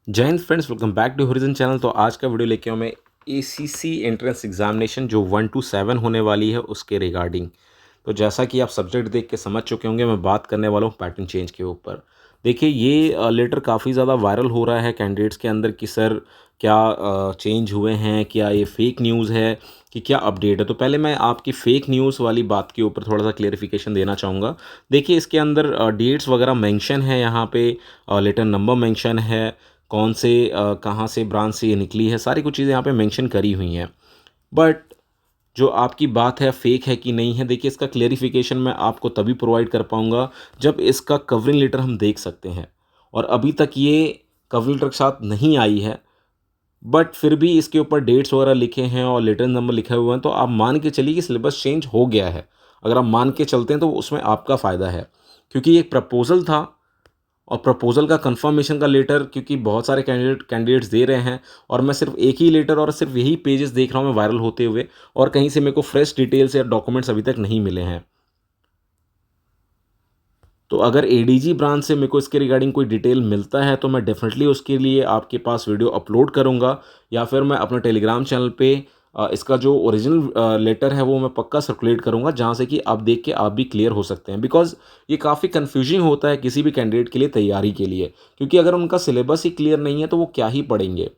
जय हिंद friends, welcome back to Horizon channel. तो आज का वीडियो लेके आऊँ मैं एसीसी एंट्रेंस एग्जामिनेशन जो 1 to 7 होने वाली है उसके रिगार्डिंग। तो जैसा कि आप सब्जेक्ट देख के समझ चुके होंगे, मैं बात करने वाला हूँ पैटर्न चेंज के ऊपर। देखिए, ये लेटर काफ़ी ज़्यादा वायरल हो रहा है कैंडिडेट्स के अंदर कि सर क्या चेंज हुए हैं, क्या ये फेक न्यूज़ है कि क्या अपडेट है। तो पहले मैं आपकी फ़ेक न्यूज़ वाली बात के ऊपर थोड़ा सा क्लेरिफिकेशन देना चाहूँगा। देखिए, इसके अंदर डेट्स वगैरह मेंशन है, यहाँ पे लेटर नंबर मेंशन है, कौन से कहाँ से ब्रांच से ये निकली है, सारी कुछ चीज़ें यहाँ पे मेंशन करी हुई हैं। बट जो आपकी बात है फेक है कि नहीं है, देखिए इसका क्लेरिफिकेशन मैं आपको तभी प्रोवाइड कर पाऊँगा जब इसका कवरिंग लेटर हम देख सकते हैं। और अभी तक ये कवरिंग लेटर के साथ नहीं आई है, बट फिर भी इसके ऊपर डेट्स वगैरह लिखे हैं और लेटर नंबर लिखे हुए हैं, तो आप मान के चलिए कि सिलेबस चेंज हो गया है। अगर आप मान के चलते हैं तो उसमें आपका फ़ायदा है, क्योंकि ये एक प्रपोज़ल था और प्रपोज़ल का कंफर्मेशन का लेटर क्योंकि बहुत सारे कैंडिडेट्स दे रहे हैं, और मैं सिर्फ एक ही लेटर और सिर्फ यही पेजेस देख रहा हूँ मैं वायरल होते हुए, और कहीं से मेरे को फ्रेश डिटेल्स या डॉक्यूमेंट्स अभी तक नहीं मिले हैं। तो अगर एडीजी ब्रांच से मेरे को इसके रिगार्डिंग कोई डिटेल मिलता है तो मैं डेफिनेटली उसके लिए आपके पास वीडियो अपलोड करूँगा, या फिर मैं अपने टेलीग्राम चैनल पे इसका जो ओरिजिनल लेटर है वो मैं पक्का सर्कुलेट करूँगा, जहाँ से कि आप देख के आप भी क्लियर हो सकते हैं। बिकॉज़ ये काफ़ी कन्फ्यूजिंग होता है किसी भी कैंडिडेट के लिए तैयारी के लिए, क्योंकि अगर उनका सिलेबस ही क्लियर नहीं है तो वो क्या ही पढ़ेंगे।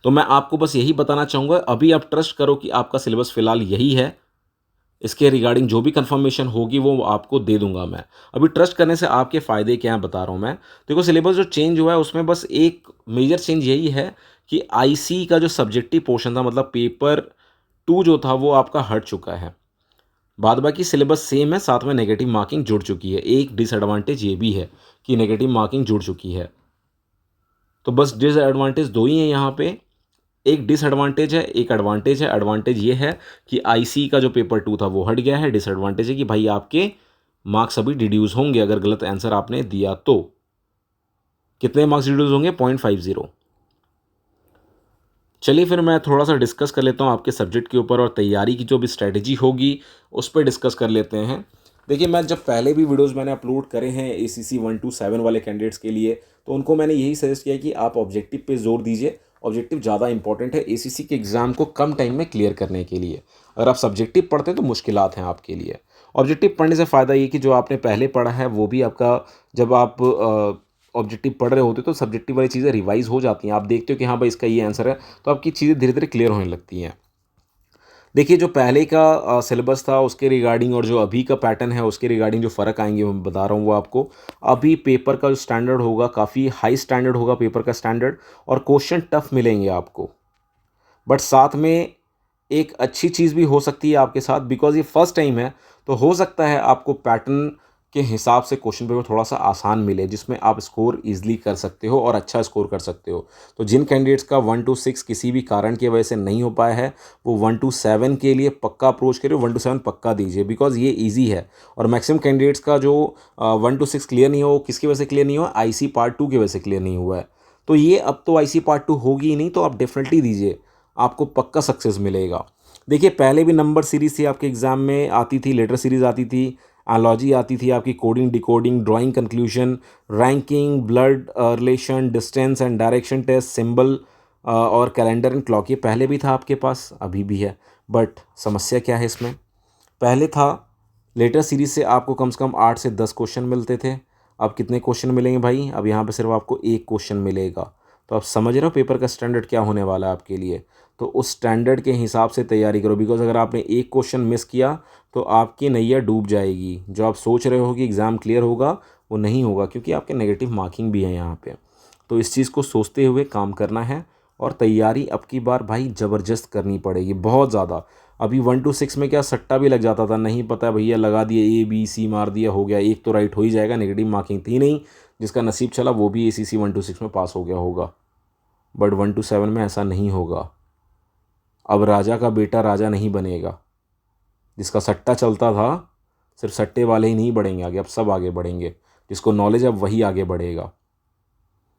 तो मैं आपको बस यही बताना चाहूँगा, अभी आप ट्रस्ट करो कि आपका सिलेबस फ़िलहाल यही है। इसके रिगार्डिंग जो भी कंफर्मेशन होगी वो आपको दे दूँगा मैं। अभी ट्रस्ट करने से आपके फ़ायदे क्या हैं बता रहा हूँ मैं। देखो, सिलेबस जो चेंज हुआ है उसमें बस एक मेजर चेंज यही है कि आईसी का जो सब्जेक्टिव पोर्शन था, मतलब पेपर 2 जो था वो आपका हट चुका है। बाद बाकी सिलेबस सेम है, साथ में नेगेटिव मार्किंग जुड़ चुकी है। एक डिसएडवांटेज ये भी है कि नेगेटिव मार्किंग जुड़ चुकी है। तो बस डिसएडवांटेज 2 ही हैं यहाँ पे। एक डिसएडवांटेज है, एक एडवांटेज है। एडवांटेज ये है कि आईसी का जो पेपर 2 था वो हट गया है। डिसएडवांटेज है कि भाई आपके मार्क्स अभी डिड्यूस होंगे अगर गलत आंसर आपने दिया तो। कितने मार्क्स डिड्यूस होंगे? 0.50। चलिए फिर मैं थोड़ा सा डिस्कस कर लेता हूँ आपके सब्जेक्ट के ऊपर, और तैयारी की जो भी स्ट्रैटेजी होगी उस पर डिस्कस कर लेते हैं। देखिए, मैं जब पहले भी वीडियोस मैंने अपलोड करे हैं एसीसी 1 to 7 वाले कैंडिडेट्स के लिए, तो उनको मैंने यही सजेस्ट किया कि आप ऑब्जेक्टिव पे जोर दीजिए। ऑब्जेक्टिव ज़्यादा इंपॉर्टेंट है एसीसी के एग्ज़ाम को कम टाइम में क्लियर करने के लिए। अगर आप सब्जेक्टिव पढ़ते हैं तो मुश्किलात हैं आपके लिए। ऑब्जेक्टिव पढ़ने से फ़ायदा ये कि जो आपने पहले पढ़ा है वो भी आपका, जब आप ऑब्जेक्टिव पढ़ रहे होते हो तो सब्जेक्टिव वाली चीज़ें रिवाइज़ हो जाती हैं। आप देखते हो कि हाँ भाई इसका ये आंसर है, तो आपकी चीज़ें धीरे-धीरे क्लियर होने लगती हैं। देखिए, जो पहले का सिलेबस था उसके रिगार्डिंग और जो अभी का पैटर्न है उसके रिगार्डिंग जो फ़र्क आएँगे मैं बता रहा हूँ वो आपको। अभी पेपर का जो स्टैंडर्ड होगा काफ़ी हाई स्टैंडर्ड होगा पेपर का स्टैंडर्ड, और क्वेश्चन टफ मिलेंगे आपको। बट साथ में एक अच्छी चीज़ भी हो सकती है आपके साथ, बिकॉज़ ये फर्स्ट टाइम है, तो हो सकता है आपको पैटर्न के हिसाब से क्वेश्चन पेपर थोड़ा-सा आसान मिले, जिसमें आप स्कोर ईज़िली कर सकते हो और अच्छा स्कोर कर सकते हो। तो जिन कैंडिडेट्स का 1 to 6 किसी भी कारण की वजह से नहीं हो पाया है, वो 1 to 7 के लिए पक्का अप्रोच करिए, 1 to 7 पक्का दीजिए, बिकॉज़ ये ईज़ी है। और मैक्सिमम कैंडिडेट्स का जो 1 to 6 क्लियर नहीं हुआ, वो किसकी वजह से क्लियर नहीं हुआ? आईसी पार्ट 2 की वजह से क्लियर नहीं हुआ है। तो ये अब तो आईसी पार्ट 2 होगी ही नहीं, तो आप डेफ़िनिटली दीजिए, आपको पक्का सक्सेस मिलेगा। देखिए, पहले भी नंबर सीरीज़ थी आपके एग्ज़ाम में आती थी, लेटर सीरीज़ आती थी, एनालॉजी आती थी आपकी, coding, decoding, drawing conclusion, ranking, blood relation, distance and direction test, symbol और कैलेंडर एंड क्लॉक। ये पहले भी था आपके पास, अभी भी है। बट समस्या क्या है इसमें? पहले था लेटर सीरीज़ से आपको कम से कम 8 से 10 क्वेश्चन मिलते थे। अब कितने क्वेश्चन मिलेंगे भाई? अब यहाँ पे सिर्फ आपको 1 क्वेश्चन मिलेगा। तो आप समझ रहे हो पेपर का स्टैंडर्ड क्या होने वाला है आपके लिए। तो उस स्टैंडर्ड के हिसाब से तैयारी करो, बिकॉज़ अगर आपने 1 क्वेश्चन मिस किया तो आपकी नैया डूब जाएगी। जो आप सोच रहे हो कि एग्ज़ाम क्लियर होगा, वो नहीं होगा, क्योंकि आपके नेगेटिव मार्किंग भी है यहाँ पे। तो इस चीज़ को सोचते हुए काम करना है, और तैयारी अब की बार भाई ज़बरदस्त करनी पड़ेगी, बहुत ज़्यादा। अभी 1 to 6 में क्या सट्टा भी लग जाता था, नहीं पता भैया लगा दिए, ए बी सी मार दिया, हो गया, एक तो राइट हो ही जाएगा, नेगेटिव मार्किंग थी नहीं, जिसका नसीब चला वो भी एसीसी 1 to 6 में पास हो गया होगा। बट 1 to 7 में ऐसा नहीं होगा। अब राजा का बेटा राजा नहीं बनेगा। जिसका सट्टा चलता था, सिर्फ सट्टे वाले ही नहीं बढ़ेंगे आगे, अब सब आगे बढ़ेंगे। जिसको नॉलेज है अब वही आगे बढ़ेगा।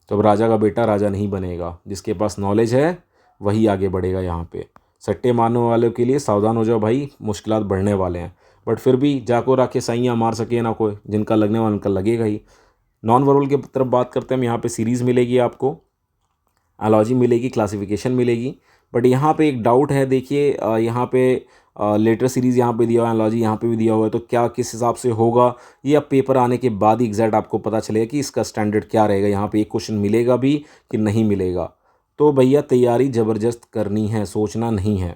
तो अब राजा का बेटा राजा नहीं बनेगा, जिसके पास नॉलेज है वही आगे बढ़ेगा यहाँ पे। सट्टे मारने वालों के लिए सावधान हो जाओ भाई, मुश्किलात बढ़ने वाले हैं। बट फिर भी जाको राखे साइयाँ मार सके ना कोई, जिनका लगने वाला उनका लगेगा ही। नॉन वर्बल की तरफ बात करते हैं हम, यहाँ पे सीरीज़ मिलेगी आपको। एनालॉजी मिलेगी, क्लासिफिकेशन मिलेगी। बट यहाँ पे एक डाउट है, देखिए यहाँ पे लेटर सीरीज़ यहाँ पे दिया हुआ है, एनालॉजी यहाँ पे भी दिया हुआ है, तो क्या किस हिसाब से होगा ये अब पेपर आने के बाद ही एग्जैक्ट आपको पता चलेगा कि इसका स्टैंडर्ड क्या रहेगा, यहाँ पे एक क्वेश्चन मिलेगा भी कि नहीं मिलेगा। तो भैया तैयारी ज़बरदस्त करनी है, सोचना नहीं है,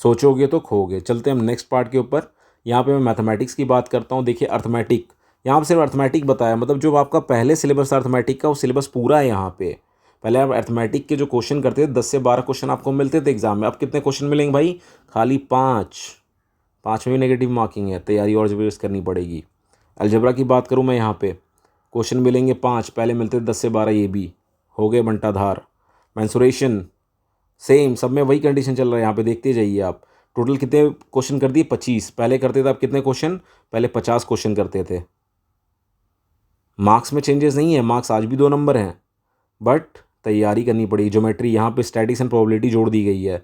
सोचोगे तो खोगे। चलते हैं हम नेक्स्ट पार्ट के ऊपर। यहाँ पे मैं मैथमेटिक्स की बात करता हूँ। देखिए अर्थमेटिक, यहाँ पर सिर्फ अर्थमेटिक बताया, मतलब जो आपका पहले सिलेबस था अर्थमेटिक का वो सिलेबस पूरा है यहाँ पे। पहले आप अर्थमेटिक के जो क्वेश्चन करते थे 10 से 12 क्वेश्चन आपको मिलते थे एग्जाम में, अब कितने क्वेश्चन मिलेंगे भाई? खाली 5। 5 में भी नेगेटिव मार्किंग है, तैयारी और ज़बरदस्त करनी पड़ेगी। अलजेब्रा की बात करूँ मैं, यहाँ पे क्वेश्चन मिलेंगे 5, पहले मिलते थे 10 से 12, ये भी हो गए बंटाधार। मेंसुरेशन सेम, सब में वही कंडीशन चल रहा है, यहाँ पे देखते जाइए आप। टोटल कितने क्वेश्चन कर दिए? 25। पहले करते थे आप कितने क्वेश्चन? पहले 50 क्वेश्चन करते थे। मार्क्स में चेंजेस नहीं है, मार्क्स आज भी 2 नंबर हैं, बट तैयारी करनी पड़ेगी। ज्योमेट्री, यहाँ पे स्टैटिक्स एंड प्रोबेबिलिटी जोड़ दी गई है,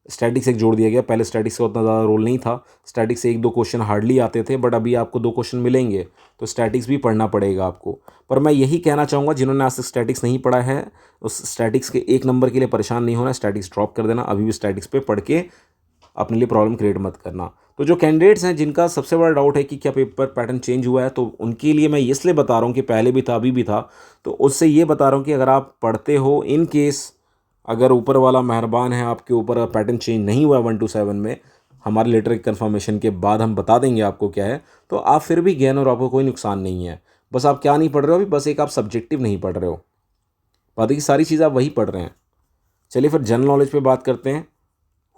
स्टैटिक्स एक जोड़ दिया गया। पहले स्टैटिक्स का उतना ज़्यादा रोल नहीं था, स्टैटिक्स से 1-2 क्वेश्चन हार्डली आते थे, बट अभी आपको 2 क्वेश्चन मिलेंगे, तो स्टैटिक्स भी पढ़ना पड़ेगा आपको। पर मैं यही कहना चाहूँगा, जिन्होंने आज तक स्टैटिक्स नहीं पढ़ा है, उस स्टैटिक्स के 1 नंबर के लिए परेशान नहीं होना, स्टैटिक्स ड्रॉप कर देना, अभी भी स्टैटिक्स पे पढ़ के अपने लिए प्रॉब्लम क्रिएट मत करना। तो जो कैंडिडेट्स हैं जिनका सबसे बड़ा डाउट है कि क्या पेपर पैटर्न चेंज हुआ है, तो उनके लिए मैं इसलिए बता रहा हूँ कि पहले भी था अभी भी था, तो उससे ये बता रहा हूँ कि अगर आप पढ़ते हो, इन केस अगर ऊपर वाला मेहरबान है आपके ऊपर, पैटर्न चेंज नहीं हुआ 1 to 7 में, हमारे लेटर की कन्फर्मेशन के बाद हम बता देंगे आपको क्या है, तो आप फिर भी ज्ञान और आपको कोई नुकसान नहीं है। बस आप क्या नहीं पढ़ रहे हो अभी, बस एक आप सब्जेक्टिव नहीं पढ़ रहे हो, बाकी सारी चीज़ आप वही पढ़ रहे हैं। चलिए फिर जनरल नॉलेज पे बात करते हैं।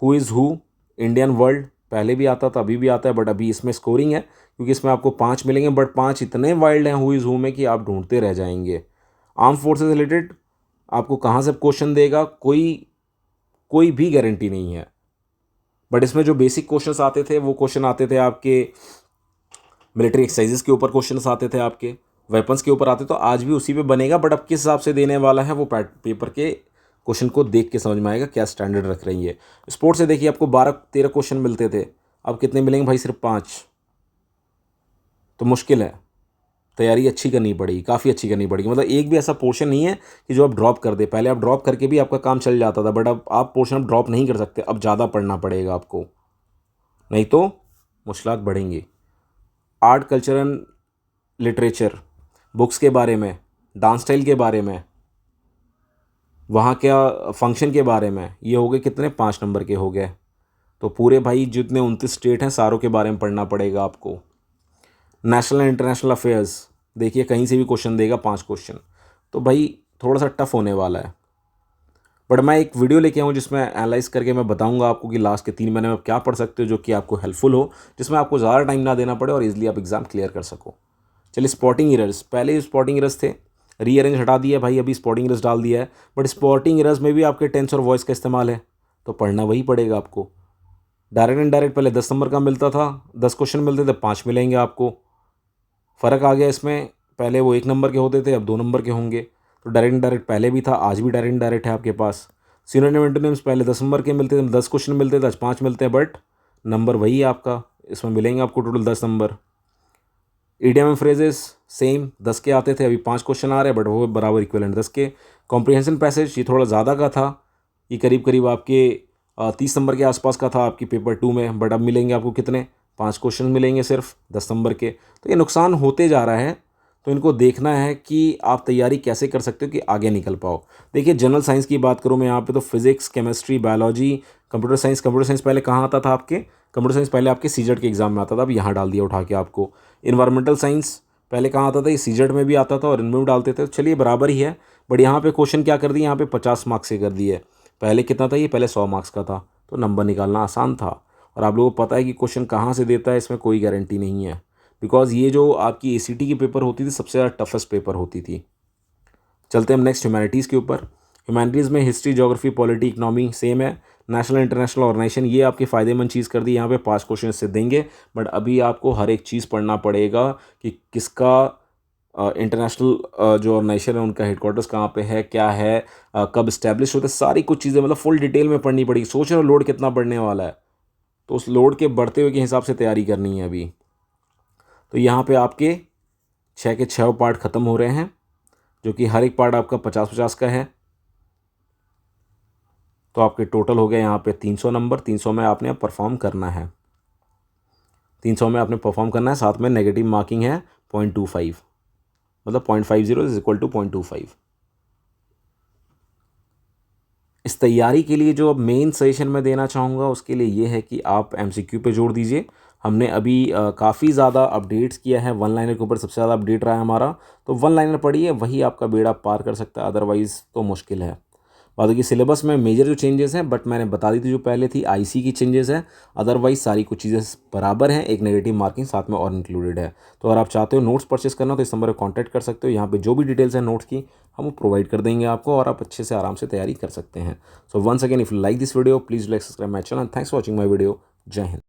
Who is who, Indian world, पहले भी आता था अभी भी आता है, बट अभी इसमें स्कोरिंग है क्योंकि इसमें आपको 5 मिलेंगे, बट 5 इतने वाइल्ड हैं हु इज़ हु में कि आप ढूंढते रह जाएंगे। आर्म फोर्सेस रिलेटेड आपको कहाँ से क्वेश्चन देगा, कोई भी गारंटी नहीं है, बट इसमें जो बेसिक क्वेश्चंस आते थे वो क्वेश्चन आते थे आपके मिलिट्री एक्सरसाइजेस के ऊपर, क्वेश्चंस आते थे आपके वेपन्स के ऊपर आते, तो आज भी उसी पे बनेगा, बट अब किस हिसाब से देने वाला है वो पेपर के क्वेश्चन को देख के समझ में आएगा क्या स्टैंडर्ड रख रही है। स्पोर्ट्स से देखिए आपको 12-13 क्वेश्चन मिलते थे, अब कितने मिलेंगे भाई? सिर्फ 5। तो मुश्किल है, तैयारी अच्छी करनी पड़ेगी, काफ़ी अच्छी करनी पड़ेगी। मतलब एक भी ऐसा पोर्शन नहीं है कि जो आप ड्रॉप कर दे, पहले आप ड्रॉप करके भी आपका काम चल जाता था, बट अब आप पोर्शन अब ड्रॉप नहीं कर सकते, अब ज़्यादा पढ़ना पड़ेगा आपको, नहीं तो मुश्किलात बढ़ेंगी। Art, culture and literature, books के बारे में, डांस स्टाइल के बारे में, वहाँ क्या फंक्शन के बारे में, ये हो गए कितने? 5 नंबर के हो गए। तो पूरे भाई जितने 29 स्टेट हैं सारों के बारे में पढ़ना पड़ेगा आपको। नेशनल एंड इंटरनेशनल अफेयर्स, देखिए कहीं से भी क्वेश्चन देगा, 5 क्वेश्चन, तो भाई थोड़ा सा टफ होने वाला है। बट मैं एक वीडियो लेके आऊँ जिसमें एनालाइज करके मैं बताऊंगा आपको कि लास्ट के 3 महीने में आप क्या पढ़ सकते हो जो कि आपको हेल्पफुल हो, जिसमें आपको ज़्यादा टाइम ना देना पड़े और इजीली आप एग्ज़ाम क्लियर कर सको। चलिए स्पॉटिंग एरर्स, पहले स्पॉटिंग एरर्स थे, रीअरेंज हटा दिया भाई, अभी स्पॉटिंग एरर्स डाल दिया है, बट स्पॉटिंग एरर्स में भी आपके टेंस और वॉइस का इस्तेमाल है, तो पढ़ना वही पड़ेगा आपको। डायरेक्ट एंड डायरेक्ट पहले 10 नंबर का मिलता था, 10 क्वेश्चन मिलते थे, 5 मिलेंगे आपको। फ़र्क आ गया इसमें, पहले वो 1 नंबर के होते थे, अब 2 नंबर के होंगे। तो डायरेक्ट एंड डायरेक्ट पहले भी था, आज भी डायरेक्ट एंड डायरेक्ट है आपके पास। सिनोनिम एंटोनिम्स पहले 10 नंबर के मिलते थे, 10 क्वेश्चन मिलते थे, आज 5 मिलते हैं, बट नंबर वही है आपका, इसमें मिलेंगे आपको total 10 number. Idiom and phrases same 10 के आते थे, अभी 5 क्वेश्चन आ रहे हैं, बट वो बराबर इक्विवेलेंट 10 के। कॉम्प्रिहेंशन पैसेज ये थोड़ा ज़्यादा का था, ये करीब करीब आपके 30 नंबर के आसपास का था आपकी पेपर 2 में, बट अब मिलेंगे आपको कितने? 5 क्वेश्चन मिलेंगे सिर्फ 10 नंबर के। तो ये नुकसान होते जा रहा है, तो इनको देखना है कि आप तैयारी कैसे कर सकते हो कि आगे निकल पाओ। देखिए जनरल साइंस की बात करूँ मैं यहाँ पे, तो physics, chemistry, biology, computer science पहले कहाँ आता था आपके? कंप्यूटर साइंस पहले आपके सीजेट के एग्जाम में आता था, अब यहाँ डाल दिया उठा के आपको। इन्वायरमेंटल साइंस पहले कहाँ आता था? ये सीजेट में भी आता था और इनमें भी डालते थे, चलिए बराबर ही है, बट यहाँ पे क्वेश्चन क्या कर दिए? यहाँ पे 50 मार्क्स से कर दिए, पहले कितना था? ये पहले 100 मार्क्स का था, तो नंबर निकालना आसान था। और आप लोगों को पता है कि क्वेश्चन कहाँ से देता है, इसमें कोई गारंटी नहीं है, बिकॉज ये जो आपकी ACT की पेपर होती थी सबसे ज़्यादा टफेस्ट पेपर होती थी। चलते हैं हम नेक्स्ट ह्यूमैनिटीज़ के ऊपर। ह्यूमैनिटीज़ में history, geography, polity, economy same है। नेशनल इंटरनेशनल ऑर्गेनाइजेशन ये आपकी फ़ायदेमंद चीज़ कर दी, यहाँ पे 5 क्वेश्चन इससे देंगे, बट अभी आपको हर एक चीज़ पढ़ना पड़ेगा कि किसका इंटरनेशनल जो ऑर्गेनाइजेशन है उनका हेडक्वार्टर्स कहाँ पे है, क्या है, कब इस्टेब्लिश होते हैं, सारी कुछ चीज़ें मतलब फुल डिटेल में पढ़नी पड़ेगी। सोच रहे हो लोड कितना बढ़ने वाला है, तो उस लोड के बढ़ते हुए के हिसाब से तैयारी करनी है अभी। तो यहाँ पे आपके 6 के 6 पार्ट ख़त्म हो रहे हैं, जो कि हर एक पार्ट आपका 50-50 का है। तो आपके टोटल हो गया यहाँ पे 300 नंबर। 300 में आपने परफॉर्म करना है, 300 में आपने परफॉर्म करना है। साथ में नेगेटिव मार्किंग है 0.25, मतलब 0.50 इज इक्वल टू 0.25। इस तैयारी के लिए जो अब मेन सजेशन मैं देना चाहूँगा उसके लिए ये है कि आप एमसीक्यू पे जोड़ दीजिए। हमने अभी काफ़ी ज़्यादा अपडेट्स किया है, वन लाइनर के ऊपर सबसे ज़्यादा अपडेट रहा है हमारा, तो वन लाइनर पढ़िए, वही आपका बेड़ा पार कर सकता है, अदरवाइज़ तो मुश्किल है। बाकी सिलेबस में मेजर जो चेंजेस हैं, बट मैंने बता दी थी जो पहले थी, आईसी की चेंजेस है, अदरवाइज सारी कुछ चीज़ें बराबर हैं। एक नेगेटिव मार्किंग साथ में और इंक्लूडेड है। तो अगर आप चाहते हो नोट्स परचेस करना तो इस नंबर पर कॉन्टैक्ट कर सकते हो। यहाँ पे जो भी डिटेल्स हैं नोट्स की हम प्रोवाइड कर देंगे आपको, और आप अच्छे से आराम से तैयारी कर सकते हैं। So once again, if you like this video please like, subscribe my channel. Thanks for watching my video. जय हिंद।